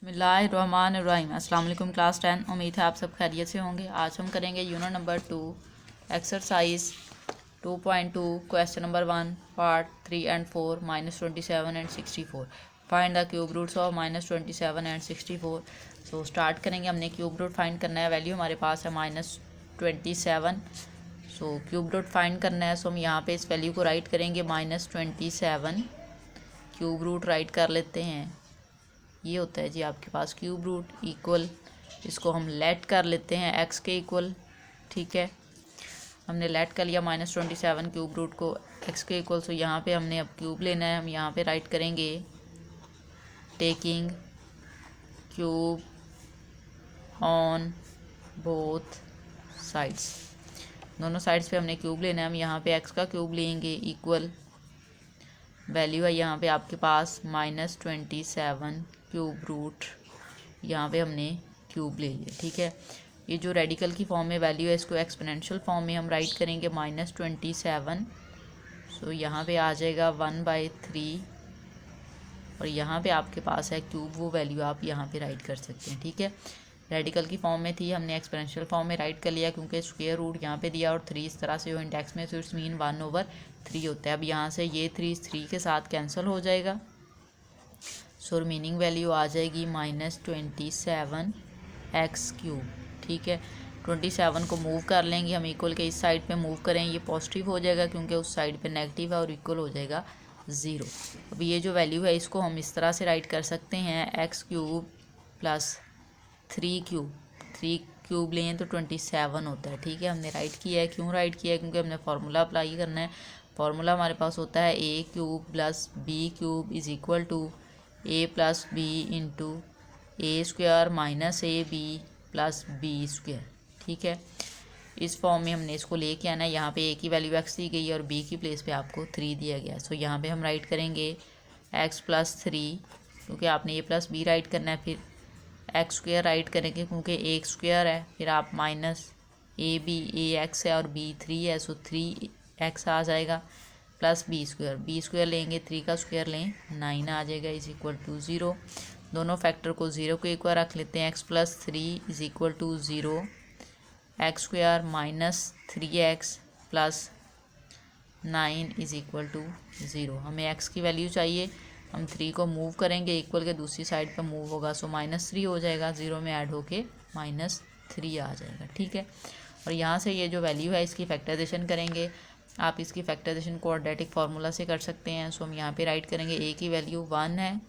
बिस्मिल्लाहिर्रहमानिर्रहीम। अस्सलाम वालेकुम क्लास 10। उम्मीद है आप सब खैरियत से होंगे। आज हम करेंगे unit number 2 exercise 2.2 question number 1 part 3 and 4 -27 and 64। Find the cube roots of -27 and 64। So start करेंगे। हमने क्यूब रूट फाइंड करना है। वैल्यू हमारे पास है -27। सो क्यूब रूट फाइंड करना है। सो हम यहाँ पे इस वैल्यू को राइट करेंगे -27। क्यूब रूट राइट कर लेते हैं। ये होता है जी आपके पास क्यूब रूट इक्वल, इसको हम लेट कर लेते हैं एक्स के इक्वल। ठीक है, हमने लेट कर लिया -27 क्यूब रूट को एक्स के इक्वल। सो यहाँ पे हमने अब क्यूब लेना है। हम यहाँ पे राइट करेंगे taking cube on both sides. दोनों साइड्स पे हमने क्यूब लेना है। हम यहाँ पे एक्स का क्यूब लेंगे इक्वल, वैल्यू है यहाँ पे आपके पास -27 क्यूब रूट, यहाँ पे हमने क्यूब ले लिया। ठीक है, ये जो रेडिकल की फॉर्म में वैल्यू है इसको एक्सपोनेंशियल फॉर्म में हम राइट करेंगे -27। सो यहाँ पे आ जाएगा 1/3 और यहाँ पे आपके पास है क्यूब, वो वैल्यू आप यहाँ पे राइट कर सकते हैं। ठीक है, रेडिकल की फॉर्म में थी, हमने एक्सपोनेंशियल फॉर्म में राइट कर लिया क्योंकि स्क्वायर रूट यहाँ पे दिया और 3 इस तरह से हो इंडेक्स में, सो इट्स मीन 1/3 होता है। अब यहाँ से ये 3 के साथ कैंसिल हो जाएगा। सो रिमेनिंग वैल्यू आ जाएगी -27 एक्स क्यूब। ठीक है, 27 को मूव कर लेंगे हम, इक्वल के इस साइड पे मूव करें, ये पॉजिटिव हो जाएगा क्योंकि उस साइड पे नेगेटिव है और इक्वल हो जाएगा 0। अब ये जो वैल्यू है इसको हम इस तरह से राइट कर सकते हैं एक्स क्यूब प्लस 3 क्यूब लें तो 27 होता है। ठीक है, हमने राइट किया है। क्यों राइट किया है? क्योंकि हमने फार्मूला अप्लाई करना है। फार्मूला हमारे पास होता है A cube plus B cube is equal to A plus B into A square minus A B plus B square. ठीक है, इस फॉर्म में हमने इसको लेके आना है। यहाँ पे ए की वैल्यू एक्स दी गई है और बी की प्लेस पे आपको 3 दिया गया है। सो यहाँ पे हम राइट करेंगे एक्स प्लस 3, क्योंकि आपने ए प्लस बी राइट करना है। फिर एक्स स्क्वायर राइट करेंगे क्योंकि एक स्क्वायर है, फिर आप minus A B, A X है और बी 3 है, सो 3x आ जाएगा प्लस बी स्क्वायर लेंगे, 3 का स्क्वायर लें 9 आ जाएगा इज इक्वल टू 0। दोनों फैक्टर को 0 के इक्वल रख लेते हैं। X plus 3 is equal to 0, X square minus 3x plus 9 is equal to 0। हमें x की वैल्यू चाहिए, हम 3 को मूव करेंगे इक्वल के दूसरी साइड पर मूव होगा, सो -3 हो जाएगा, 0 में ऐड होके -3 आ जाएगा। ठीक है, और यहाँ से ये जो वैल्यू है इसकी फैक्टराइजेशन करेंगे। आप इसकी फैक्टराइजेशन क्वाड्रेटिक फार्मूला से कर सकते हैं। सो हम यहाँ पे राइट करेंगे ए की वैल्यू 1 है,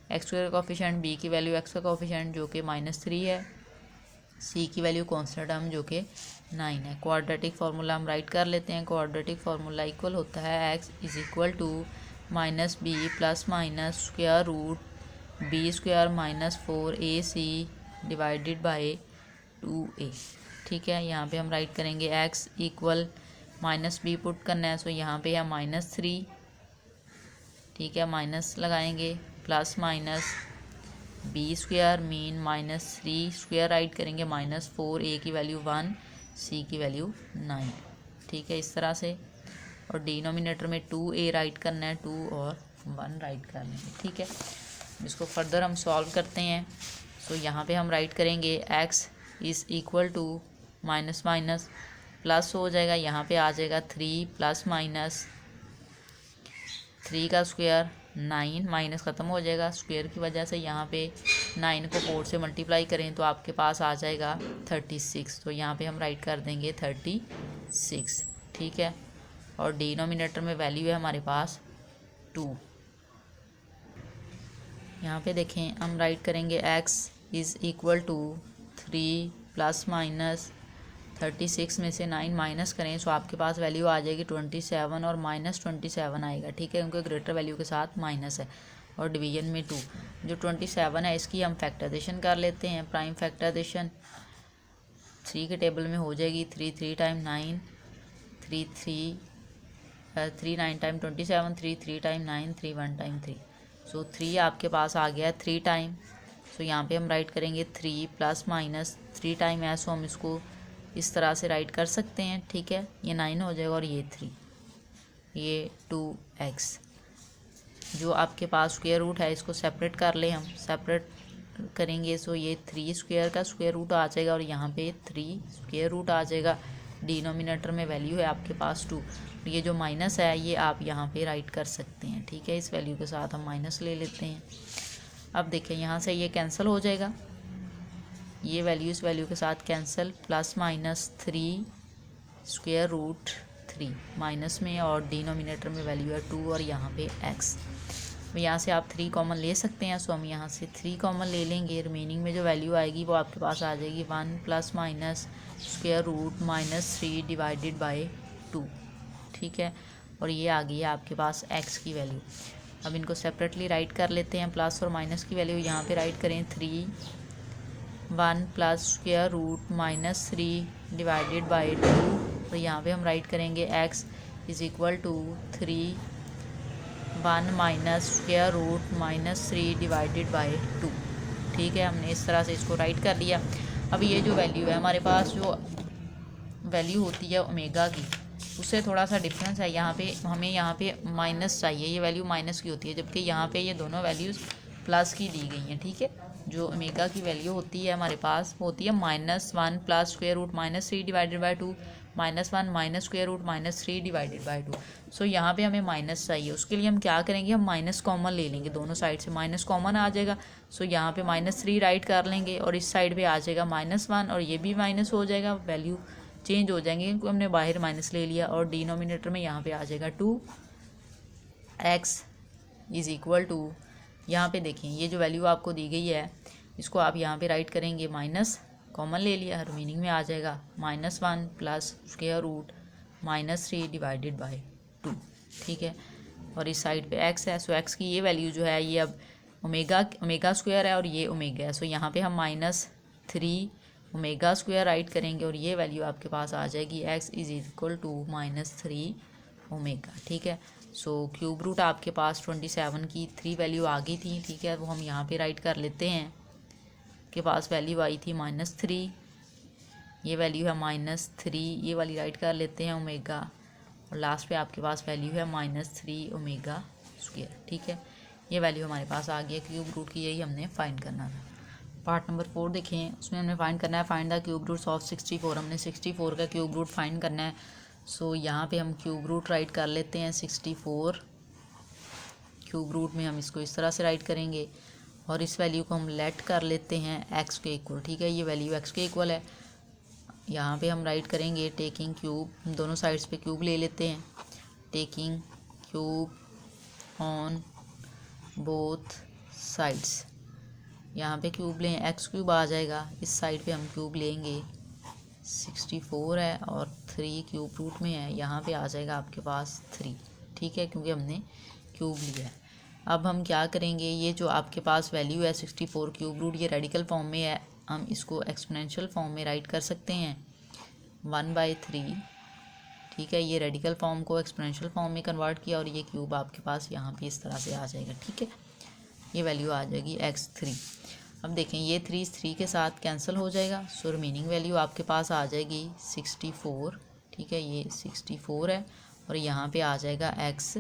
एक्स स्क्वायर का कोफिशिएंट, बी की वैल्यू एक्स का कोफिशिएंट जो कि -3 है, सी की वैल्यू कॉन्स्टेंट टर्म जो कि 9 है। क्वाड्रेटिक फार्मूला हम राइट कर लेते हैं। क्वाड्रेटिक फार्मूला इक्वल होता है X is equal to minus B plus minus square root B square minus 4ac divided by 2a। ठीक है, यहाँ पे हम राइट करेंगे x इक्वल -b पुट करना है, सो यहाँ पे है -3। ठीक है, माइनस लगाएंगे plus minus B square mean -3 square write करेंगे -4, a की वैल्यू 1, c की वैल्यू 9। ठीक है, इस तरह से, और डिनोमिनेटर में 2a राइट करना है, 2 और 1 राइट कर लेंगे। ठीक है, इसको फर्दर हम सॉल्व करते हैं। सो यहाँ पे हम राइट करेंगे x is equal to minus minus plus हो जाएगा, यहाँ पे आ जाएगा 3 प्लस माइनस 3 का स्क्वायर 9, माइनस ख़त्म हो जाएगा स्क्वायर की वजह से। यहाँ पे 9 को 4 से मल्टीप्लाई करें तो आपके पास आ जाएगा 36। तो यहाँ पे हम राइट कर देंगे 36। ठीक है, और डिनोमिनेटर में वैल्यू है हमारे पास 2। यहाँ पे देखें, हम राइट करेंगे x is equal to 3 plus minus 36 में से 9 माइनस करें, सो आपके पास वैल्यू आ जाएगी 27 और -27 आएगा। ठीक है, क्योंकि ग्रेटर वैल्यू के साथ माइनस है और डिवीजन में 2। जो 27 है इसकी हम फैक्टराइजेशन कर लेते हैं। प्राइम फैक्टराइजेशन 3 के टेबल में हो जाएगी 3 टाइम 9, 3 9 टाइम 27, 3 टाइम 9, 3 1 टाइम 3। सो 3 आपके पास आ गया 3 टाइम। सो यहाँ पे हम राइट करेंगे 3 प्लस माइनस 3 टाइम है, सो हम इसको इस तरह से राइट कर सकते हैं। ठीक है, ये 9 हो जाएगा और ये 3, ये 2x। जो आपके पास स्क्वायर रूट है इसको सेपरेट कर लें हम। सेपरेट करेंगे सो ये 3 स्क्वायर का स्क्वायर रूट आ जाएगा और यहाँ पे 3 स्क्वायर रूट आ जाएगा। डिनोमिनेटर में वैल्यू है आपके पास 2, ये जो माइनस है ये आप यहाँ पे राइट कर सकते हैं, ठीक है। इस वैल्यू के साथ हम माइनस ले लेते हैं। अब देखें यहाँ से ये कैंसिल हो जाएगा, ये वैल्यू इस वैल्यू के साथ cancel, plus minus 3 square root 3 minus में और डिनोमिनेटर में वैल्यू है 2 और यहाँ पे x। यहाँ से आप 3 कॉमन ले सकते हैं, सो हम यहाँ से 3 कॉमन ले लेंगे। रिमेनिंग में जो वैल्यू आएगी वो आपके पास आ जाएगी 1 plus minus square root minus 3 divided by 2, ठीक है। और ये आ गई है आपके पास x की वैल्यू। अब इनको सेपरेटली राइट कर लेते हैं। प्लस और माइनस की वैल्यू यहाँ पे राइट करें 1 plus square root minus 3 divided by 2 और यहाँ पे हम राइट करेंगे x is equal to 1 minus square root minus 3 divided by 2, ठीक है। हमने इस तरह से इसको राइट कर लिया। अब ये जो वैल्यू है हमारे पास, जो वैल्यू होती है ओमेगा की, उससे थोड़ा सा डिफरेंस है। यहाँ पे हमें यहाँ पे माइनस चाहिए, ये वैल्यू माइनस की होती है, जबकि यहाँ पे ये दोनों वैल्यूज़ प्लस की दी गई हैं, ठीक है। जो ओमेगा की वैल्यू होती है हमारे पास वो होती है -1 plus square root minus 3 divided by 2 -1 minus square root minus 3 divided by 2। So यहाँ पे हमें माइनस चाहिए, उसके लिए हम क्या करेंगे, हम माइनस कॉमन ले लेंगे, दोनों साइड से माइनस कॉमन आ जाएगा। सो यहाँ पे -3 राइट कर लेंगे और इस साइड पे आ जाएगा -1 और ये भी माइनस हो जाएगा, वैल्यू चेंज हो जाएंगे क्योंकि हमने बाहर माइनस ले लिया। और डिनोमिनेटर में यहाँ पे आ जाएगा 2x इज़ इक्वल टू, यहाँ पे देखें ये जो वैल्यू आपको दी गई है इसको आप यहाँ पे राइट करेंगे, माइनस कॉमन ले लिया, मीनिंग में आ जाएगा -1 plus square root minus 3 divided by 2, ठीक है। और इस साइड पे x है, सो x की ये वैल्यू जो है ये अब ओमेगा स्क्वायर है और ये ओमेगा है, सो यहाँ पे हम -3 ओमेगा स्क्वायर राइट करेंगे और ये वैल्यू आपके पास आ जाएगी x is equal to -3 omega, ठीक है। सो क्यूब रूट आपके पास 27 की 3 वैल्यू आ गई थी, ठीक है। वो हम यहाँ पे राइट कर लेते हैं, के पास वैल्यू आई थी -3, ये वैल्यू है -3, ये वाली राइट कर लेते हैं ओमेगा और लास्ट पे आपके पास वैल्यू है -3 ओमेगा स्क्वायर, ठीक है। ये वैल्यू हमारे पास आ गई है क्यूब रूट की, यही हमने फाइंड करना था। पार्ट नंबर 4 देखें, उसमें हमने फाइंड करना है find the cube roots of 64। हमने 64 का क्यूब रूट फाइंड करना है। सो यहाँ पे हम क्यूब रूट राइट कर लेते हैं 64। क्यूब रूट में हम इसको इस तरह से राइट करेंगे और इस वैल्यू को हम लेट कर लेते हैं x के इक्वल, ठीक है। ये वैल्यू x के इक्वल है। यहाँ पे हम राइट करेंगे टेकिंग क्यूब, दोनों साइड्स पे क्यूब ले लेते हैं, taking cube on both sides. यहाँ पे क्यूब लें, x क्यूब आ जाएगा, इस साइड पे हम क्यूब लेंगे 64 है और 3 क्यूब रूट में है, यहाँ पे आ जाएगा आपके पास 3, ठीक है, क्योंकि हमने क्यूब लिया है। अब हम क्या करेंगे, ये जो आपके पास वैल्यू है 64 क्यूब रूट, ये रेडिकल फॉर्म में है, हम इसको एक्सपोनेंशियल फॉर्म में राइट कर सकते हैं 1/3, ठीक है। ये रेडिकल फॉर्म को एक्सपोनेंशियल फॉर्म में कन्वर्ट किया और ये क्यूब आपके पास यहाँ पे इस तरह से आ जाएगा, ठीक है। ये वैल्यू आ जाएगी x3। अब देखें ये 3 के साथ कैंसिल हो जाएगा, सो रिमेनिंग वैल्यू आपके पास आ जाएगी 64, ठीक है। ये 64 है और यहाँ पे आ जाएगा x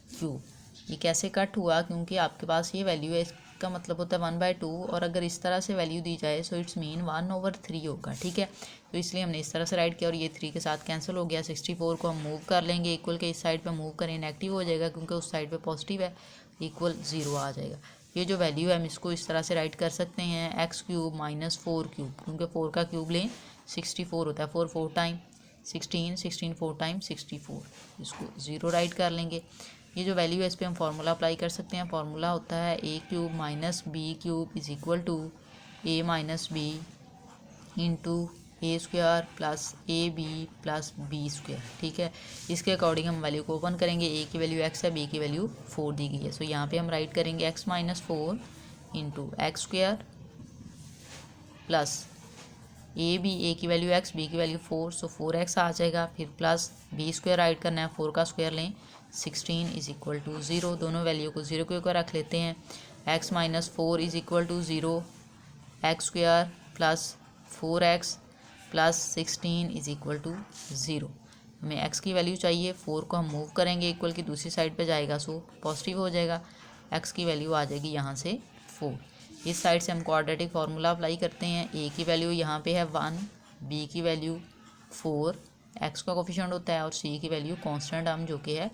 क्यूब। ये कैसे कट हुआ, क्योंकि आपके पास ये वैल्यू है, इसका मतलब होता है 1/2 और अगर इस तरह से वैल्यू दी जाए सो इट्स मीन 1/3 होगा, ठीक है। तो इसलिए हमने इस तरह से राइट किया और ये 3 के साथ कैंसिल हो गया। 64 को हम मूव कर लेंगे, इक्वल के इस साइड पे मूव करें नेगेटिव हो जाएगा क्योंकि उस साइड पे पॉजिटिव है, इक्वल 0 आ जाएगा। ये जो वैल्यू है हम इसको इस तरह से राइट कर सकते हैं x क्यूब -4 क्यूब, क्योंकि 4 का क्यूब लें 64 होता है, 4 4 टाइम 16, 16 4 टाइम 64, इसको 0 राइट कर लेंगे। ये जो वैल्यू है इस पर हम फार्मूला अप्लाई कर सकते हैं, फार्मूला होता है a cube -b cube is equal to a - b into a square plus ab plus b square, ठीक है। इसके अकॉर्डिंग हम वैल्यू को ओपन करेंगे, a की वैल्यू x है, b की वैल्यू 4 दी गई है, सो यहाँ पे हम राइट करेंगे x - 4 into x square plus a की वैल्यू x, b की वैल्यू 4, सो 4x आ जाएगा, फिर प्लस b स्क्वायर राइट करना है, 4 का स्क्वायर लें 16 इज़ इक्वल टू 0, दोनों वैल्यू को 0 के ऊपर रख लेते हैं। x - 4 is equal to 0, X square plus 4x plus 16 is equal to 0। हमें x की वैल्यू चाहिए, 4 को हम मूव करेंगे इक्वल की दूसरी साइड पे जाएगा, सो पॉजिटिव हो जाएगा, x की वैल्यू आ जाएगी यहाँ से 4। इस साइड से हम क्वाड्रेटिक फार्मूला अप्लाई करते हैं। ए की वैल्यू यहाँ पे है 1, बी की वैल्यू 4, एक्स का कोफिशिएंट होता है और सी की वैल्यू कांस्टेंट हम जो कि है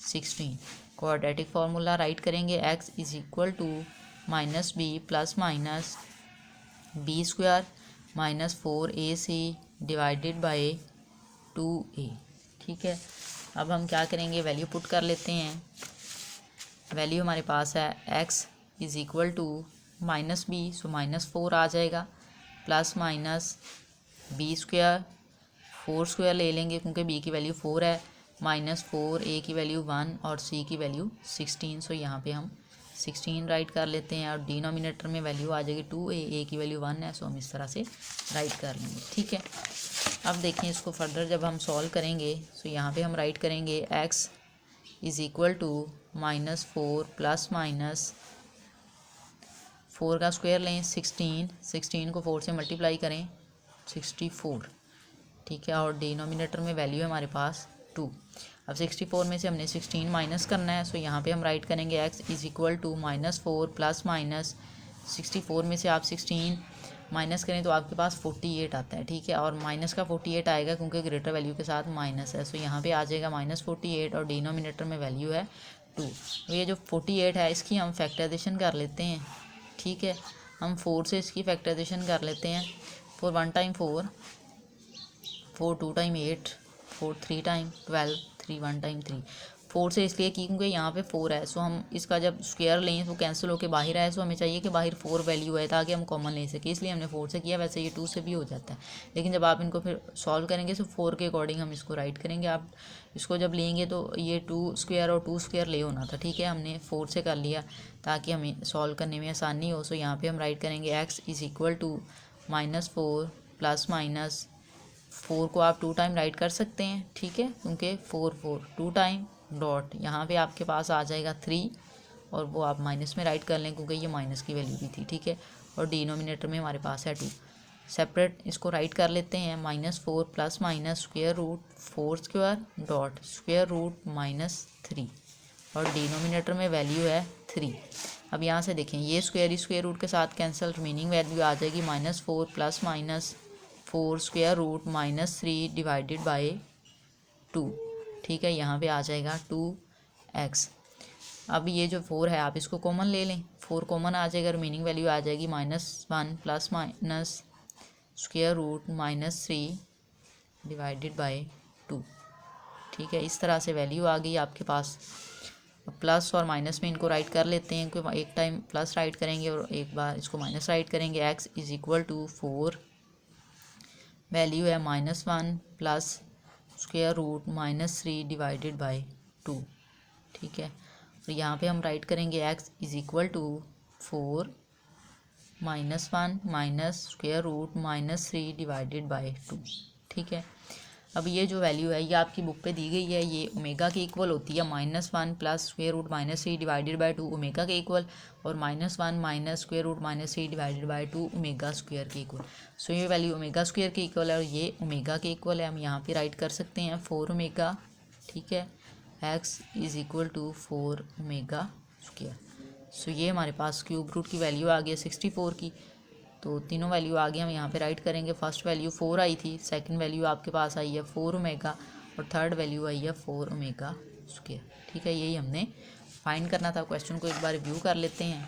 16। क्वाड्रेटिक फार्मूला राइट करेंगे X is equal to minus B plus minus B square minus 4ac divided by 2a। ठीक है, अब हम क्या करेंगे, वैल्यू पुट कर लेते हैं। वैल्यू हमारे पास है x is equal to minus B, so -4 आ जाएगा, plus minus B square 4 square ले लेंगे क्योंकि b की वैल्यू 4 है, -4 a की वैल्यू 1 और c की वैल्यू 16। सो यहाँ पे हम 16 राइट कर लेते हैं और डिनोमिनेटर में वैल्यू आ जाएगी 2a, a की वैल्यू 1 है, सो हम इस तरह से राइट कर लेंगे। ठीक है, अब देखें इसको फर्दर जब हम सॉल्व करेंगे, सो यहाँ पे हम राइट करेंगे x is equal to -4 plus minus 4 का स्क्वायर लें 16 को 4 से मल्टीप्लाई करें 64। ठीक है, और डिनोमिनेटर में वैल्यू है हमारे पास 2। अब 64 में से हमने 16 माइनस करना है, सो यहाँ पे हम राइट करेंगे x is equal to -4 plus minus 64 में से आप 16 माइनस करें तो आपके पास 48 आता है। ठीक है, और माइनस का 48 आएगा क्योंकि ग्रेटर वैल्यू के साथ माइनस है, सो यहाँ पे आ जाएगा -48 और डिनोमिनेटर में वैल्यू है 2। तो ये जो 48 है इसकी हम फैक्टराइजेशन कर लेते हैं। ठीक है, हम 4 से इसकी फैक्टराइजेशन कर लेते हैं। 4 1 टाइम 4, 4 2 टाइम 8, 4 3 टाइम 12, 3 1 टाइम 3। 4 से इसलिए की क्योंकि यहाँ पे 4 है, सो हम इसका जब स्क्वायर लें तो कैंसिल होकर बाहर आए, सो हमें चाहिए कि बाहर 4 वैल्यू है ताकि हम कॉमन ले सकें, इसलिए हमने 4 से किया। वैसे ये 2 से भी हो जाता है, लेकिन जब आप इनको फिर सॉल्व करेंगे तो 4 के अकॉर्डिंग हम इसको राइट करेंगे। आप इसको जब लेंगे तो ये 2 स्क्वायर और 2 स्क्वायर ले होना था। ठीक है, हमने 4 से कर लिया ताकि हमें सॉल्व करने में आसानी हो। सो यहाँ पर हम राइट करेंगे x is equal to -4 plus minus 4 को आप 2 टाइम राइट कर सकते हैं। ठीक है, क्योंकि 4 2 टाइम डॉट यहाँ पे आपके पास आ जाएगा 3 और वो आप माइनस में राइट कर लें क्योंकि ये माइनस की वैल्यू भी थी। ठीक है, और डिनोमिनेटर में हमारे पास है 2। सेपरेट इसको राइट कर लेते हैं, -4 plus minus square root 4 square dot square root -3 और डिनोमिनेटर में वैल्यू है 3। अब यहाँ से देखें ये स्क्वायर रूट के साथ कैंसिल, रिमेनिंग वैल्यू आ जाएगी -4 plus minus 4 square root -3 divided by 2। ठीक है, यहाँ पे आ जाएगा 2x। अब ये जो 4 है आप इसको कॉमन ले लें, 4 कॉमन आ जाएगा, रिमेनिंग वैल्यू आ जाएगी -1 plus minus square root -3 divided by 2। ठीक है, इस तरह से वैल्यू आ गई आपके पास। प्लस और माइनस में इनको राइट कर लेते हैं क्योंकि एक टाइम प्लस राइट करेंगे और एक बार इसको माइनस राइट करेंगे। x is equal to 4, value है -1 plus square root -3 divided by 2। ठीक है, और यहाँ पे हम राइट करेंगे x is equal to 4 -1 minus square root -3 divided by 2। ठीक है, अब ये जो वैल्यू है ये आपकी बुक पे दी गई है, ये ओमेगा के इक्वल होती है, -1 plus square root -3 divided by 2 omega के इक्वल, और -1 minus square root -3 divided by 2 omega square के इक्वल। सो ये वैल्यू ओमेगा स्क्वायर के इक्वल है और ये ओमेगा के इक्वल है। हम यहाँ पे राइट कर सकते हैं 4 ओमेगा। ठीक है, x is equal to 4 omega square. So ये हमारे पास क्यूब रूट की वैल्यू आ गई 64 की। तो तीनों वैल्यू आ गई, हम यहाँ पे राइट करेंगे। फर्स्ट वैल्यू 4 आई थी, सेकंड वैल्यू आपके पास आई है 4 ओमेगा और थर्ड वैल्यू आई है 4 ओमेगा स्क्वायर। ठीक है, यही हमने फाइंड करना था। क्वेश्चन को एक बार रिव्यू कर लेते हैं।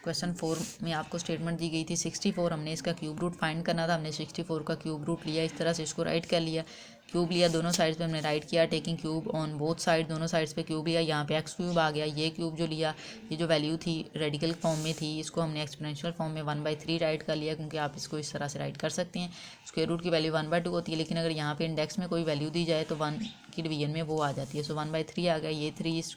क्वेश्चन 4 में आपको स्टेटमेंट दी गई थी 64, हमने इसका क्यूब रूट फाइंड करना था। हमने 64 का क्यूब रूट लिया, इस तरह से इसको राइट कर लिया। क्यूब लिया, दोनों साइड्स पे हमने राइट किया, taking cube on both side, दोनों साइड्स पे क्यूब लिया। यहाँ पे एक्स क्यूब आ गया। ये क्यूब जो लिया, ये जो वैल्यू थी रेडिकल फॉर्म में थी, इसको हमने एक्सपोनेंशियल फॉर्म में 1/3 राइट कर लिया, क्योंकि आप इसको इस तरह से राइट कर सकते हैं। स्क्वायर रूट की वैल्यू 1/2 होती है, लेकिन अगर यहाँ पे इंडेक्स में कोई वैल्यू दी जाए तो 1 की डिवीजन में वो आ जाती है। सो 1/3 आ गया, ये 3 इस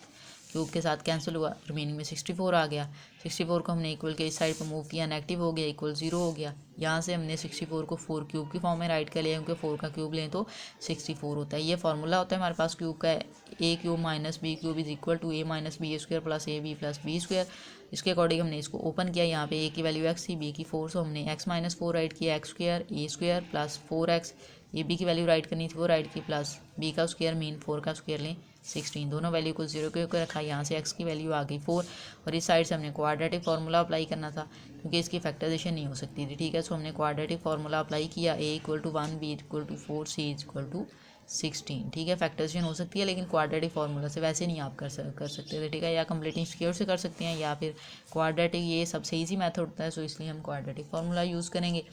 क्यूब के साथ कैंसिल हुआ, रिमेनिंग में 64 आ गया। 64 को हमने इक्वल के इस साइड पर मूव किया, नेगेटिव हो गया, इक्वल 0 हो गया। यहाँ से हमने 64 को 4 क्यूब की फॉर्म में राइट कर लिया, क्योंकि 4 का क्यूब लें तो 64 होता है। ये फार्मूला होता है हमारे पास क्यूब का, a cube minus B cube is equal to a minus B square plus A B plus B square. इसके अकॉर्डिंग हमने इसको ओपन किया। यहाँ पे a की वैल्यू x थी, b की 4, सो हमने x माइनस 4 राइट किया, x square a square plus 4x। A B की वैल्यू राइट करनी थी, वो राइट की, प्लस b का स्क्वायर मीन 4 का स्क्वायर लें 16, दोनों वैल्यू को 0 के ऊपर रखा, यहाँ से x की वैल्यू आ गई 4 और इस साइड से हमने क्वाड्रेटिक फार्मूला अप्लाई करना था क्योंकि इसकी फैक्टराइजेशन नहीं हो सकती थी, ठीक है। सो हमने क्वाड्रेटिक फार्मूला अप्लाई किया, a = 1, b = 4, c = 16, ठीक है। फैक्टराइजेशन हो सकती है लेकिन क्वाड्रेटिक फार्मूला से वैसे नहीं आप कर सकते थे, ठीक है, या कंप्लीटिंग स्क्वायर से कर सकते हैं या फिर क्वाड्रेटिक, ये सबसे ईजी मेथड होता है। सो इसलिए हम क्वाड्रेटिक फार्मूला यूज़ करेंगे।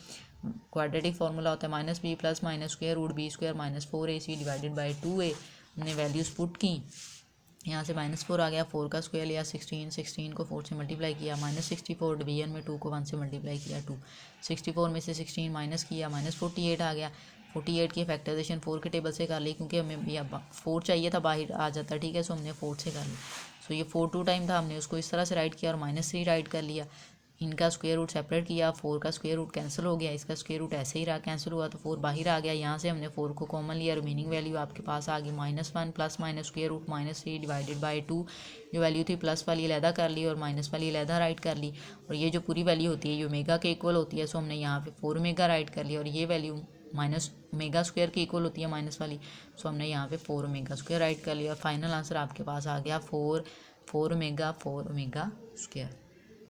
क्वाड्रेटिक फार्मूला होता है -b + -√b² - 4ac / 2a। हमने वैल्यूज़ पुट की, यहाँ से -4 आ गया, 4 का स्क्वायर लिया 16 को 4 से मल्टीप्लाई किया, -64 डिवीजन में 2 को 1 से मल्टीप्लाई किया 2, 64 में से 16 माइनस किया, -48 आ गया। 48 की फैक्टराइजेशन 4 के टेबल से कर ली क्योंकि हमें 4 चाहिए था, बाहर आ जाता, ठीक है। सो हमने 4 से कर ली। सो ये 4 2 टाइम था, हमने उसको इस तरह से राइट किया और -3 राइट कर लिया। इनका स्क्वायर रूट सेपरेट किया, 4 का स्क्वायर रूट कैंसिल हो गया, इसका स्क्वायर रूट ऐसे ही रहा, कैंसिल हुआ तो 4 बाहर आ गया। यहाँ से हमने 4 को कॉमन लिया, रिमेनिंग वैल्यू आपके पास आ गई -1 + स्क्वायर रूट -3 / 2। जो वैल्यू थी प्लस वाली अलहदा कर ली और माइनस वाली अलहदा राइट कर ली, और ये जो पूरी वैल्यू होती है ये ओमेगा के इक्वल होती है। सो हमने यहाँ पे 4 ओमेगा राइट कर लिया और ये वैल्यू माइनस ओमेगा स्क्वायर की इक्वल होती है माइनस वाली। सो हमने यहाँ पे 4 ओमेगा स्क्वायर राइट कर लिया और फाइनल आंसर आपके पास आ गया 4 ओमेगा स्क्वायर।